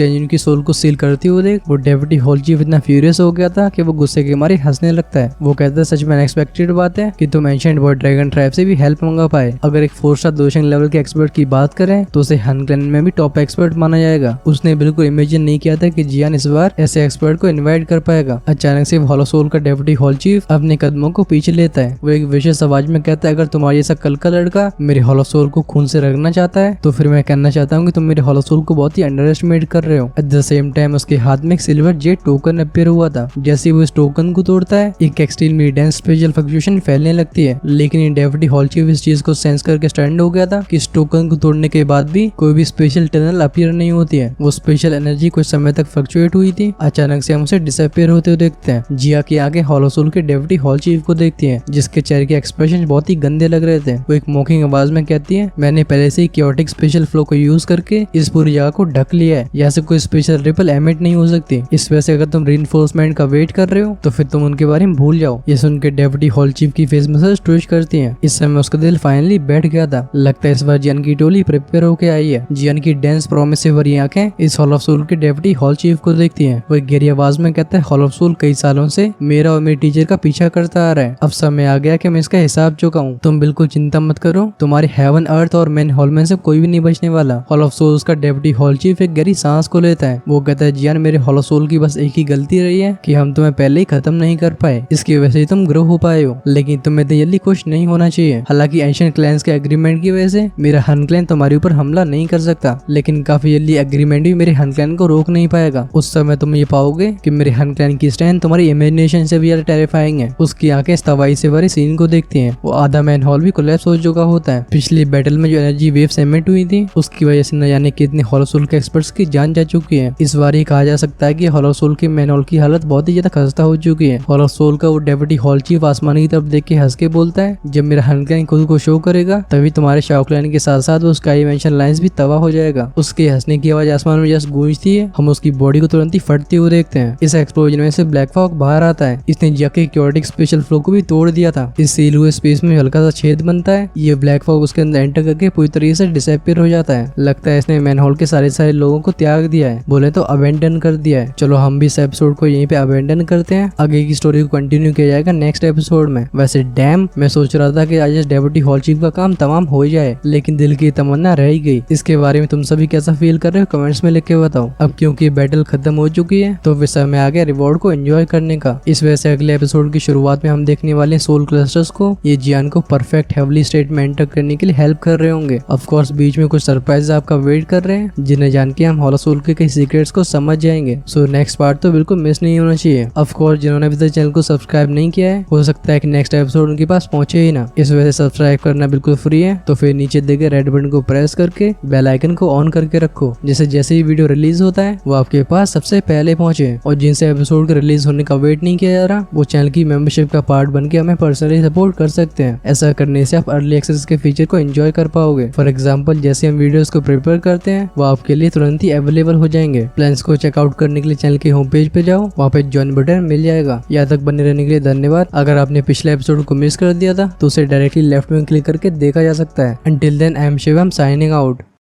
एंजिन की सोल को सील करते हुए देख वो डेप्यूटी हॉल चीफ इतना फ्यूरियस हो गया था कि वो गुस्से के मारे हंसने लगता है। वो कहता है सच में अनएक्सपेक्टेड बात है कि तुम एंशिएंट बॉय ड्रैगन ट्राइब से भी हेल्प मंगा पाए। अगर एक 4 स्टार दोषण लेवल के एक्सपर्ट की बात करें तो उसे हन क्लैन में भी टॉप एक्सपर्ट माना जाएगा। उसने बिल्कुल इमेजिन नहीं किया था कि जियान इस बार ऐसे एक्सपर्ट को इनवाइट कर पाएगा। अचानक से हॉल ऑफ सोल का डेप्यूटी हॉल चीफ अपने कदमों को पीछे लेता है। वो एक विशेष आवाज में कहता है अगर तुम्हारी ऐसा कल का लड़का मेरे हॉल ऑफ सोल को खून से रगड़ना चाहता है तो फिर मैं कहना चाहता हूँ कि तुम मेरे हॉल ऑफ सोल को बहुत ही अंडर एस्टिमेट कर रहे हो। एट द सेम टाइम उसके हाथ में एक सिल्वर जेट टोकन अपीयर हुआ था। जैसे वो इस टोकन को तोड़ता है, एक एक्सट्रीमली डेंस स्पेशल फ्लक्चुएशन फैलने लगती है। लेकिन ये डेप्यूटी हॉल चीफ इस चीज को सेंस करके स्टैंड हो गया था कि इस टोकन को तोड़ने के बाद भी कोई भी स्पेशल टनल अपीयर नहीं होती है। वो स्पेशल एनर्जी कुछ समय तक फ्लक्चुएट हुई थी। अचानक से हम उसे डिसअपीयर होते हुए देखते हैं। जिया की आगे हॉल ऑफ सोल के डेप्यूटी हॉल चीफ को देखती है, जिसके चेहरे के एक्सप्रेशन बहुत ही गंदे लग रहे थे। वो एक मॉकिंग आवाज में कहती है मैंने पहले से ही क्योटिक स्पेशल फ्लो को यूज करके इस पूरी जगह को ढक लिया है। यहाँ से कोई स्पेशल रिपल एमिट नहीं हो सकती। इस वजह से अगर तुम रीइंफोर्समेंट का वेट कर रहे हो तो फिर तुम उनके बारे में भूल जाओ। ये सुन के डेप्यूटी हॉल चीफ की फेस मसाज ट्विस्ट करती है। इस समय उसका दिल फाइनली बैठ गया था। लगता है इस बार जियान की टोली प्रिपेयर होके आई है। जियान की डेंस प्रॉमिस से भरी आंखें इस हॉल ऑफ सोल के डेप्यूटी हॉल चीफ को देखती हैं। वो एक गहरी आवाज में कहता है हॉल ऑफ सोल कई सालों से मेरा और मेरे टीचर का पीछा करता आ रहा है। अब समय आ गया कि मैं इसका हिसाब चुकाऊं। तुम बिल्कुल चिंता मत करो, तुम्हारे हेवन अर्थ और मेन हॉल में से कोई भी नहीं बचने वाला। हॉल ऑफ सोल का डेप्यूटी हॉल चीफ एक गहरी सांस को लेता है। वो कहता है जियान मेरे हॉल ऑफ सोल की बस एक ही गलती रही है कि हम तुम्हें पहले ही खत्म नहीं कर पाए। इसकी वजह से तुम ग्रो हो पाए हो, लेकिन तुम्हें इतनी जल्दी खुश नहीं होना चाहिए। हालांकि एंशिएंट क्लैंस के एग्रीमेंट की वजह से मेरा हन क्लैन तुम्हारे ऊपर हमला नहीं कर सकता, लेकिन काफी जल्दी एग्रीमेंट भी मेरे हन क्लैन को रोक नहीं पाएगा। उस समय तुम ये पाओगे कि मेरे हन क्लैन की स्ट्रेंथ तुम्हारी इमेजिनेशन से भी ज्यादा टेरिफाइंग है। उसकी आंखें इस तबाही से भरे सीन को देखती हैं। वो आधा मैन हॉल भी कोलैप्स हो चुका होता है। पिछली बैटल में जो एनर्जी वेव एमिट हुई थी उसकी वजह से न जाने कितने हॉल ऑफ सोल के एक्सपर्ट्स की जान जा चुकी है। इस बार ये कहा जा सकता है कि हॉल ऑफ सोल के मैन हॉल की हालत बहुत ही ज्यादा खस्ता हो चुकी है। हॉल ऑफ सोल का वो डेप्यूटी हॉल चीफ आसमान की तरफ देख के हंस के बोलता है जब मेरा हन क्लैन खुद को शो करेगा तभी तुम्हारे शाओ क्लैन के साथ साथ वो स्काई मेंशन लाइंस भी तबाह हो जाएगा। उसके हंसने की आवाज आसमान में जस्ट गूंजती है। हम उसकी बॉडी को तुरंत ही फटते हुए देखते हैं। इस एक्सप्लोजन में से ब्लैक फॉग बाहर आता है। इसने जिया के क्योटिक स्पेशल फ्लो को भी तोड़ दिया था। इस सील हुए स्पेस में हल्का सा छेद बनता है। ये ब्लैक फॉग उसके अंदर एंटर करके पूरी तरीके से डिसअपीयर हो जाता है। लगता है इसने मैन हॉल के सारे लोगों को त्याग दिया है, बोले तो अबेंडन कर दिया है। चलो हम भी इस एपिसोड को यहीं पे अबेंडन करते हैं। आगे की स्टोरी को कंटिन्यू किया जाएगा नेक्स्ट एपिसोड में। वैसे डैम, मैं सोच रहा था कि आज इस डेप्यूटी हॉल चीफ का काम तमाम हो जाए, लेकिन दिल की तमन्ना रह ही गई। इसके बारे में तुम सभी कैसा फील कर रहे हो कमेंट्स में लिख के बताओ। अब क्योंकि बैटल खत्म हो चुकी है तो फिर समय आ गया रिवॉर्ड को एंजॉय करने का। इस वजह से अगले एपिसोड की शुरुआत में हम देखने वाले सोल क्लस्टर्स को ये जियान को परफेक्ट हेवली स्टेट में एंटर करने के लिए हेल्प कर रहे होंगे। ऑफ कोर्स बीच में कुछ सरप्राइज आपका वेट कर रहे हैं जिन्हें जान के हम हॉल ऑफ सोल के कई सीक्रेट्स को समझ जाएंगे। सो नेक्स्ट पार्ट तो बिल्कुल मिस नहीं होना चाहिए। ऑफ कोर्स जिन्होंने अभी तक चैनल को सब्सक्राइब नहीं किया है हो सकता है कि नेक्स्ट एपिसोड उनके पास पहुंचे ही ना। इस वजह से सब्सक्राइब करना बिल्कुल फ्री है। तो फिर नीचे देखे रेड बटन को प्रेस करके बेल आइकन को ऑन करके रखो, जिससे जैसे ही वीडियो रिलीज होता है वो आपके पास सबसे पहले पहुंचे। और जिनसे एपिसोड के रिलीज होने का वेट नहीं किया जा रहा वो चैनल की मेंबरशिप का पार्ट बन के हमें पर्सनली सपोर्ट कर सकते हैं। ऐसा करने से आप अर्ली एक्सेस के फीचर को एंजॉय कर पाओगे। फॉर एग्जाम्पल जैसे हम वीडियोस को प्रिपेयर करते हैं वो आपके लिए तुरंत ही अवेलेबल हो जाएंगे। प्लान्स को चेकआउट करने के लिए चैनल के होम पेज पे जाओ, वहाँ पे ज्वाइन बटन मिल जाएगा। यहाँ तक बने रहने के लिए धन्यवाद। अगर आपने पिछले एपिसोड को मिस कर दिया था तो उसे डायरेक्टली लेफ्ट में क्लिक करके देखा जा सकता है। Until then I am Shivam signing out.